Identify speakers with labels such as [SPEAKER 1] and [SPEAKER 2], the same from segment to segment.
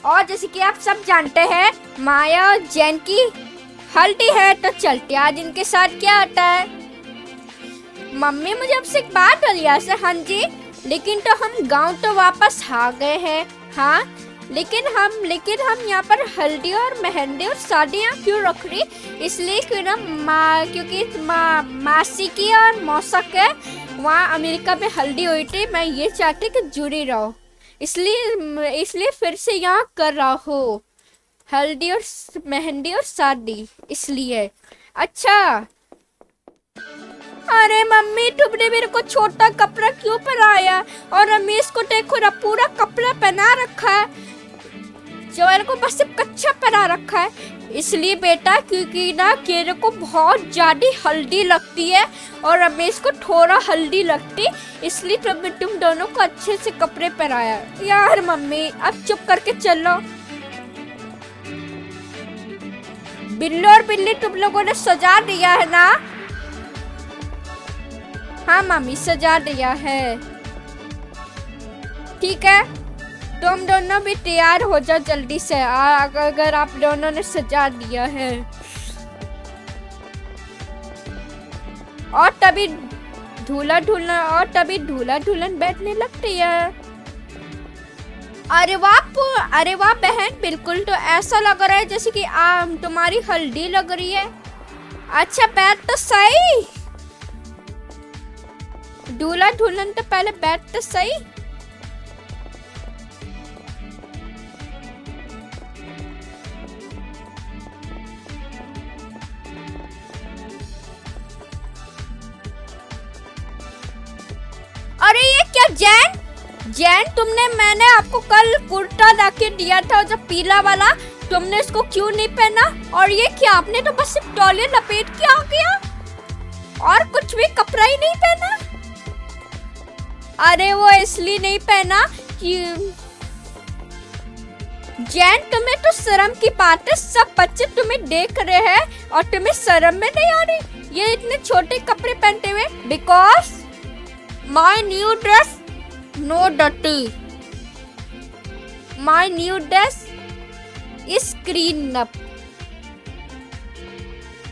[SPEAKER 1] और जैसे कि आप सब जानते हैं, माया और जैन की हल्दी है, तो चलते आज इनके साथ क्या आता है। मम्मी मुझे आपसे एक बात बोली ऐसे। हाँ जी, लेकिन तो हम गांव तो वापस आ गए हैं। हाँ, लेकिन हम यहाँ पर हल्दी और मेहंदी और शादियाँ क्यों रख रही? इसलिए क्यों ना क्योंकि मासी की और मौसा के वहाँ अमेरिका में हल्दी हुई थी। मैं ये चाहती कि जुड़ी रहो, इसलिए फिर से यहाँ कर रहा हूँ हल्दी और मेहंदी और शादी, इसलिए। अच्छा, अरे मम्मी, तुमने मेरे को छोटा कपड़ा क्यों पहनाया? और रमेश को देखो ना, पूरा कपड़ा पहना रखा है। जोएल को बस सिर्फ कच्चा पहना रखा है। इसलिए बेटा, क्योंकि ना केरे को बहुत ज्यादा हल्दी लगती है और रमेश को थोड़ा हल्दी लगती, इसलिए तुम दोनों को अच्छे से कपड़े पहनाया। यार मम्मी, अब चुप करके चलो। बिल्लू और बिल्ली, तुम लोगों ने सजा दिया है ना? हाँ मम्मी, सजा दिया है। ठीक है, तुम दोनों भी तैयार हो जाओ जल्दी से, अगर आप दोनों ने सजा दिया है। और तभी दूल्हा दुल्हन बैठने लगती है। अरे वाह बहन, बिल्कुल तो ऐसा लग रहा है जैसे कि तुम्हारी हल्दी लग रही है। अच्छा, बैठ तो सही। दूल्हा दुल्हन तो पहले बैठ तो सही। अरे ये क्या जैन, मैंने आपको कल कुर्ता लाके दिया था जो पीला वाला, तुमने इसको क्यों नहीं पहना? और ये क्या, आपने तो बस सिर्फ तौलिया लपेट के आ गया और कुछ भी कपड़ा ही नहीं पहना। अरे वो इसलिए नहीं पहना कि जैन, तुम्हें तो शर्म की बात है, सब बच्चे तुम्हें देख रहे हैं और तुम्हें शर्म में नहीं आ रही ये इतने छोटे कपड़े पहनते हुए? Because my new dress no dirty, my new dress is clean up.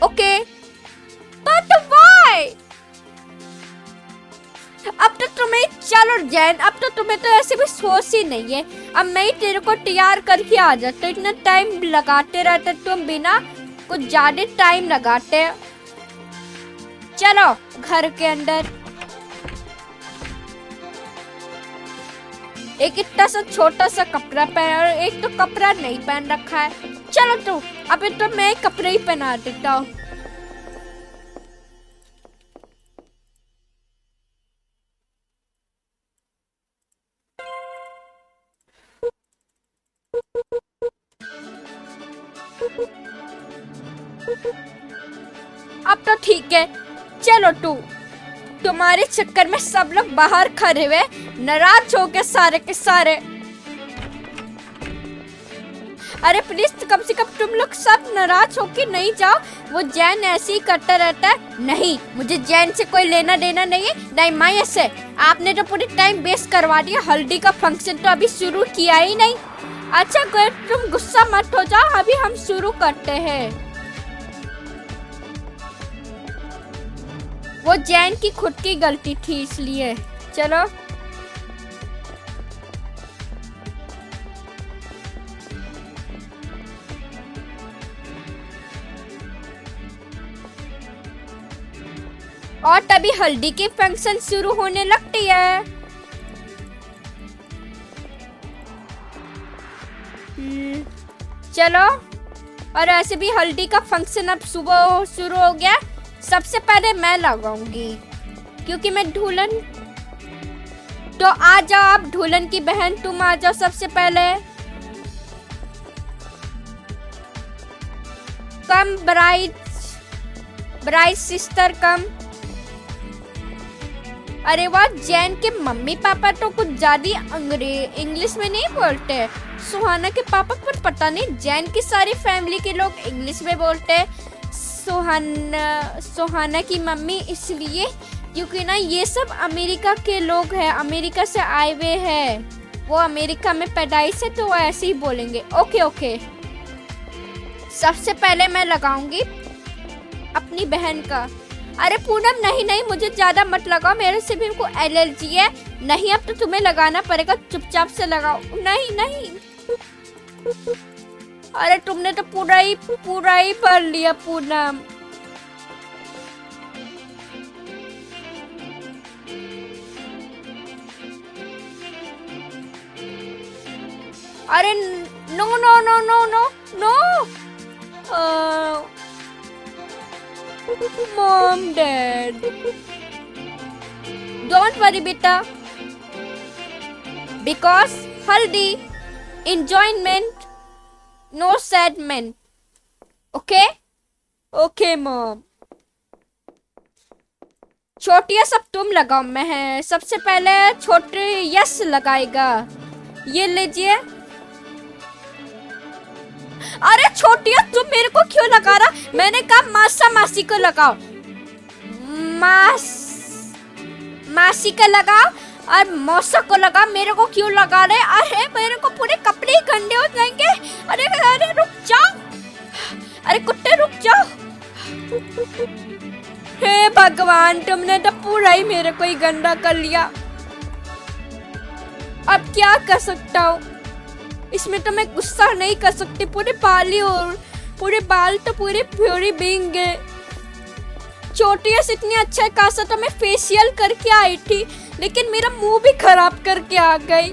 [SPEAKER 1] Okay, but why? अब तो तुम्हें, चलो जैन, अब तो तुम्हें तो ऐसे भी सोच ही नहीं है। अब मैं ही तेरे को तैयार करके आ जाता, इतना टाइम लगाते रहते तुम, बिना कुछ ज्यादा टाइम लगाते। चलो घर के अंदर। एक इतना सा छोटा सा कपड़ा पहन और एक तो कपड़ा नहीं पहन रखा है। चलो तो अभी तो मैं कपड़े ही पहना देता हूँ। अब तो ठीक है। चलो तुम्हारे चक्कर में सब लोग बाहर खड़े हुए नाराज हो गए सारे के सारे। अरे प्लीज, कम से कम तुम लोग सब नाराज होके नहीं जाओ। वो जैन ऐसे ही करता रहता है। नहीं, मुझे जैन से कोई लेना देना नहीं है। नहीं माया से, आपने तो पूरी टाइम वेस्ट करवा दिया। हल्दी का फंक्शन तो अभी शुरू किया ही नहीं। अच्छा तुम गुस्सा मत हो जाओ, अभी हम शुरू करते हैं। वो जैन की खुद की गलती थी, इसलिए। चलो और तभी हल्दी के फंक्शन शुरू होने लगती है। चलो, और ऐसे भी हल्दी का फंक्शन अब सुबह शुरू हो गया। सबसे पहले मैं लगाऊंगी क्योंकि मैं दुल्हन। तो आ जाओ आप दुल्हन की बहन, तुम आ जाओ सबसे पहले। कम ब्राइड सिस्टर कम। अरे वाह, जैन के मम्मी पापा तो कुछ ज्यादा इंग्लिश में नहीं बोलते। सुहाना के पापा पर पता नहीं, जैन की सारी फैमिली के लोग इंग्लिश में बोलते हैं। सुहाना की मम्मी इसलिए क्योंकि ना ये सब अमेरिका के लोग हैं, अमेरिका से आए हुए हैं। वो अमेरिका में पैदाइश है तो वो ऐसे ही बोलेंगे। Okay okay. सबसे पहले मैं लगाऊंगी अपनी बहन का। अरे पूनम नहीं नहीं, मुझे ज्यादा मत लगाओ, मेरे से भी उनको एलर्जी है। नहीं अब तो तुम्हें लगाना पड़ेगा, चुपचाप से लगाओ। नहीं नहीं, अरे तुमने तो पूरा ही भर लिया पूनम। अरे no no no no no no. Mom dad don't worry बेटा, because haldi enjoyment no sadment। Okay okay mom. छोटिया सब तुम लगाओ, मैं सबसे पहले छोटे यस लगाएगा। ये लीजिए। अरे छोटिया तुम मेरे को क्यों लगा रहा? मैंने कहा मासा मासी को लगाओ। मासी को लगाओ और मौसा को लगा, मेरे को क्यों लगा रहे? अरे मेरे को पूरे कपड़े ही गंदे हो जाएंगे। अरे अरे रुक जाओ, अरे कुत्ते रुक जाओ। हे भगवान, तुमने तो पूरा ही मेरे को ही गंदा कर लिया। अब क्या कर सकता हूँ इसमें? तो मैं गुस्सा नहीं कर सकती। पूरे बाल तो पूरे भीग गए। छोटी से इतनी अच्छा खासा तो मैं फेशियल करके आई थी, लेकिन मेरा मुंह भी खराब करके आ गई।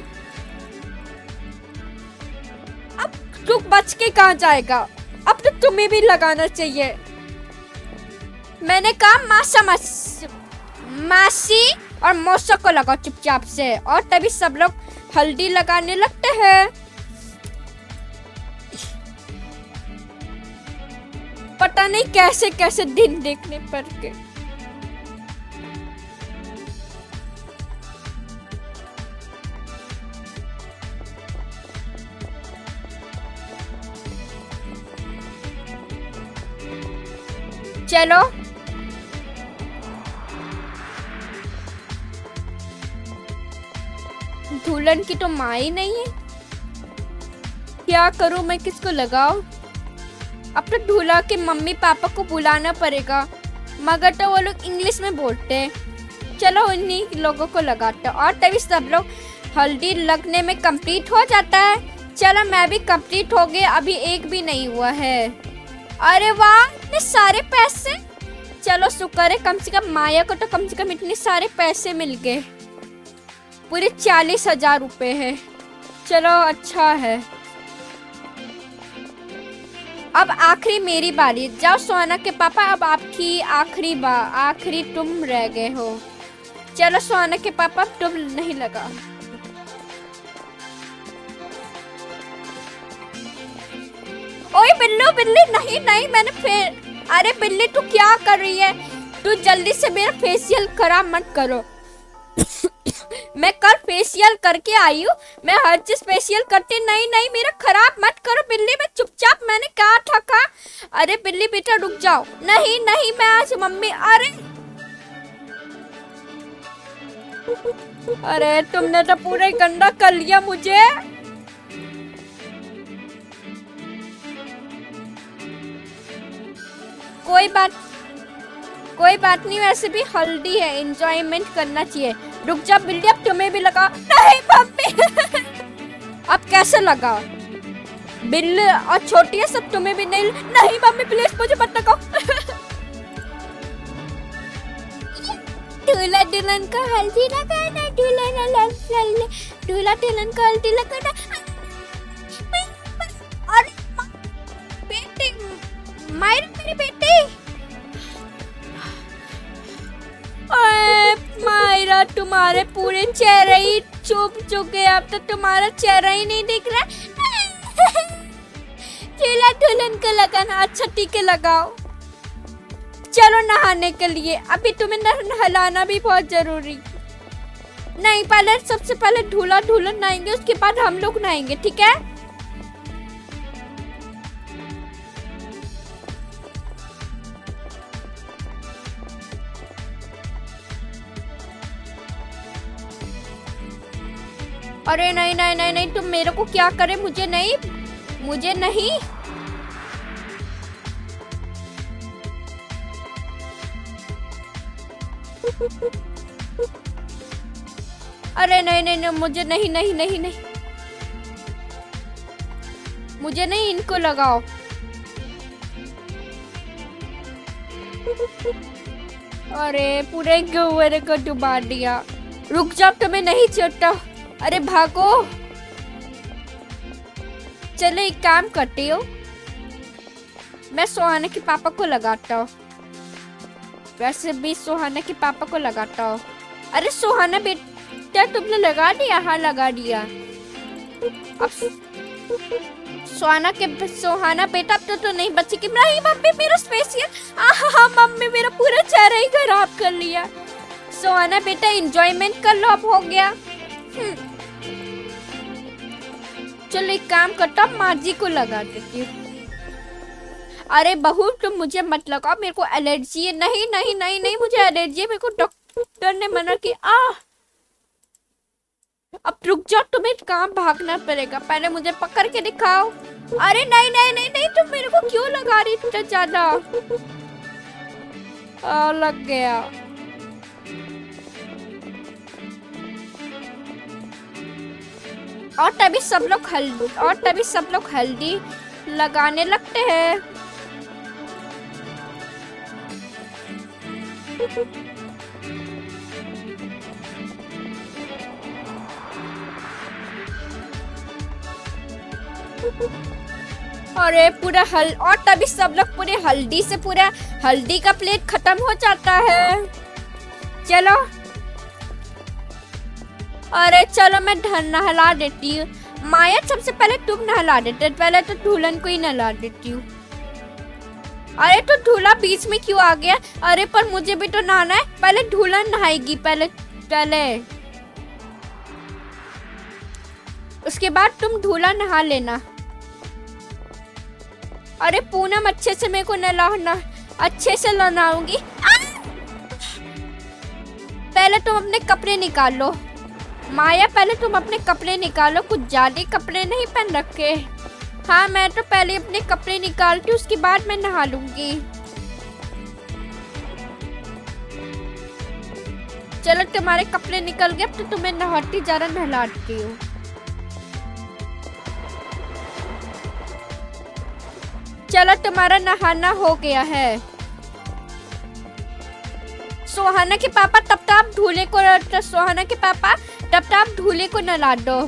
[SPEAKER 1] अब तू बच के कहाँ जाएगा? अब तो तुम्हें भी लगाना चाहिए। मैंने कहा मासी और मौसा को लगाओ चुपचाप से, और तभी सब लोग हल्दी लगाने लगते हैं। पता नहीं कैसे कैसे दिन देखने पड़ के। चलो दुल्हन की तो माँ ही नहीं है, क्या करूं मैं? किसको लगाऊं? अब तो दूल्हा के मम्मी पापा को बुलाना पड़ेगा, मगर तो वो लोग इंग्लिश में बोलते हैं। चलो उन्हीं लोगों को लगाते हैं, और तभी सब लोग हल्दी लगने में कंप्लीट हो जाता है। चलो मैं भी कंप्लीट हो गई, अभी एक भी नहीं हुआ है। अरे वाह, इतने सारे पैसे! चलो शुक्र है, कम से कम माया को तो कम से कम इतने सारे पैसे मिल गए। पूरे 40,000 रुपए है। चलो अच्छा है। अब आखिरी मेरी बारी। जाओ सोना के पापा, अब आपकी आखिरी तुम रह गए हो। चलो सोना के पापा, तुम नहीं लगा। ओए बिल्लू बिल्ली, नहीं नहीं, मैंने फिर। अरे बिल्ली तू क्या कर रही है? तू जल्दी से मेरा फेशियल खराब मत करो। मैं कल फेशियल करके आई हूँ, मैं हर चीज फेशियल करती। नहीं नहीं, मेरा खराब मत करो बिल्ली। मैं चुपचाप, मैंने कहा था। अरे बिल्ली बेटा रुक जाओ। नहीं नहीं, मैं आज मम्मी। अरे तुमने तो पूरा गंदा कर लिया मुझे। कोई बात नहीं, वैसे भी हल्दी है, एंजॉयमेंट करना चाहिए। रुक जा बिल्ली, अब तुम्हें भी लगा। नहीं मम्मी। अब कैसे लगा? बिल्ली और छोटी है सब, तुम्हें भी नहीं। नहीं मम्मी प्लीज मुझे मत लगाओ। दूल्हा दुल्हन को हल्दी लगाना, दूल्हा दुल्हन को हल्दी लगाना। अरे बेटी, मेरी बेटी। मायरा, तुम्हारे पूरे चेहरे ही चुप चुके, अब तो तुम्हारा चेहरा ही नहीं दिख रहा। दूल्हा दुल्हन को लगाना। अच्छा ठीक है, लगाओ। चलो नहाने के लिए, अभी तुम्हें नहलाना भी बहुत जरूरी। नहीं, पहले सबसे पहले दूल्हा दुल्हन नहाएंगे, उसके बाद हम लोग नहाएंगे, ठीक है? अरे नहीं नहीं नहीं नहीं, तुम मेरे को क्या करे, मुझे नहीं, मुझे नहीं। अरे नहीं नहीं नहीं, मुझे नहीं नहीं नहीं नहीं, मुझे नहीं, इनको लगाओ। अरे पूरे गोबर को डुबा दिया। रुक जाओ, तुम्हें नहीं छोड़ता। अरे भागो। चलो एक काम करती हूँ, मैं सुहाना के पापा को लगाता हूँ। वैसे भी सुहाना के पापा को लगाता हूँ। अरे सुहाना बेटा तुमने लगा दिया? हाँ लगा दिया। अब सुहाना बेटा अब तो नहीं बचेगी। नहीं मम्मी, मेरा स्पेशियल, हाँ मम्मी मेरा पूरा चेहरा ही खराब कर लिया। सुहाना बेटा एंजॉयमेंट कर लो, अब हो गया। चलो एक काम करता हूँ, माँ जी को लगा देती हूँ। अरे बहू तुम मुझे मत लगाओ, मेरे को एलर्जी है। नहीं नहीं नहीं नहीं, मुझे एलर्जी है, मेरे को डॉक्टर ने मना किया। अब रुक जाओ, तुम्हें कहाँ भागना पड़ेगा, पहले मुझे पकड़ के दिखाओ। अरे नहीं नहीं नहीं नहीं, तुम मेरे को क्यों लगा रही इतना ज्यादा? लग गया। और तभी सब लोग हल्दी लगाने लगते हैं। अरे पूरा और तभी सब लोग पूरे हल्दी से पूरा हल्दी का प्लेट खत्म हो जाता है। चलो अरे चलो मैं नहला देती हूँ। माया सबसे पहले तुम नहला देते, पहले तो दुल्हन को ही नहला देती हूँ। अरे तो दूल्हा बीच में क्यों आ गया? अरे पर मुझे भी तो नहाना है, पहले दुल्हन नहाएगी पहले उसके बाद तुम दूल्हा नहा लेना। अरे पूनम अच्छे से मेरे को नहलाना, अच्छे से नहलाऊंगी। पहले तुम अपने कपड़े निकाल लो माया, पहले तुम अपने कपड़े निकालो, कुछ ज्यादा कपड़े नहीं पहन रखे। हाँ मैं तो पहले अपने कपड़े निकालती हूँ, उसके बाद मैं नहा लूंगी। चलो तुम्हारे कपड़े निकल गए, अब तो तुम्हें नहाती ज्यादा नहलाती हूँ। चलो तुम्हारा नहाना हो गया है। सुहाना के पापा तब आप दूल्हे को, सुहाना के पापा तब आप दूल्हे को नहला दो।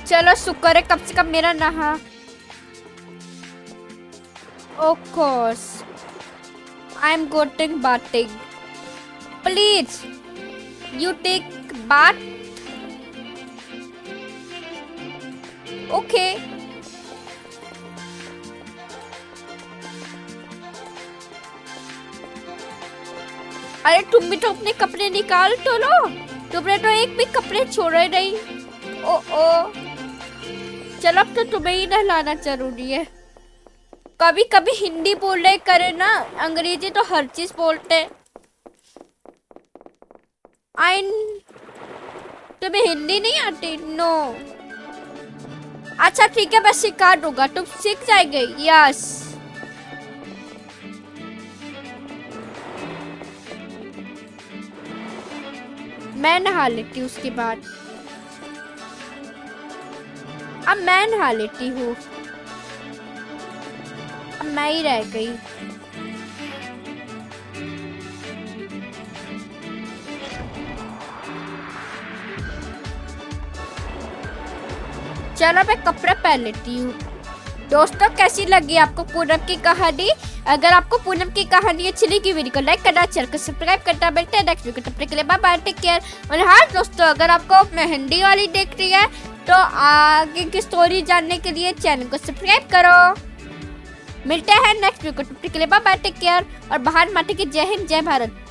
[SPEAKER 1] चलो शुक्र है कम से कम मेरा नहा। Of course, I'm going bathing. Please, you take bath. Okay. अरे तुम भी तो अपने कपड़े निकाल तो लो, तुमने तो एक भी कपड़े छोड़े नहीं। ओ चलो अब तो तुम्हें ही नहलाना जरूरी है। कभी कभी हिंदी बोले करे ना, अंग्रेजी तो हर चीज बोलते। तुम्हें हिंदी नहीं आती? नो अच्छा ठीक है, मैं सिखा दूंगा, तुम सीख जाएंगे। यस मैं नहा लेती हूँ, उसके बाद अब मैं नहा लेती हूँ। अब मैं ही रह गई। चलो मैं कपड़ा पहन लेती हूँ। दोस्तों कैसी लगी आपको पूनम की कहानी? अगर आपको पूनम की कहानी अच्छी लगी वीडियो को लाइक करना, चैनल को सब्सक्राइब करना। मिलते हैं नेक्स्ट वीडियो, तब तक के लिए बाय बाय, टेक केयर। और हाँ दोस्तों, अगर आपको मेहंदी वाली देख रही है तो आगे की स्टोरी जानने के लिए चैनल को सब्सक्राइब करो। मिलते हैं नेक्स्ट वीडियो को, तब तक के लिए बाय बाय, टेक केयर। और भारत माता की जय हिंद, जय भारत।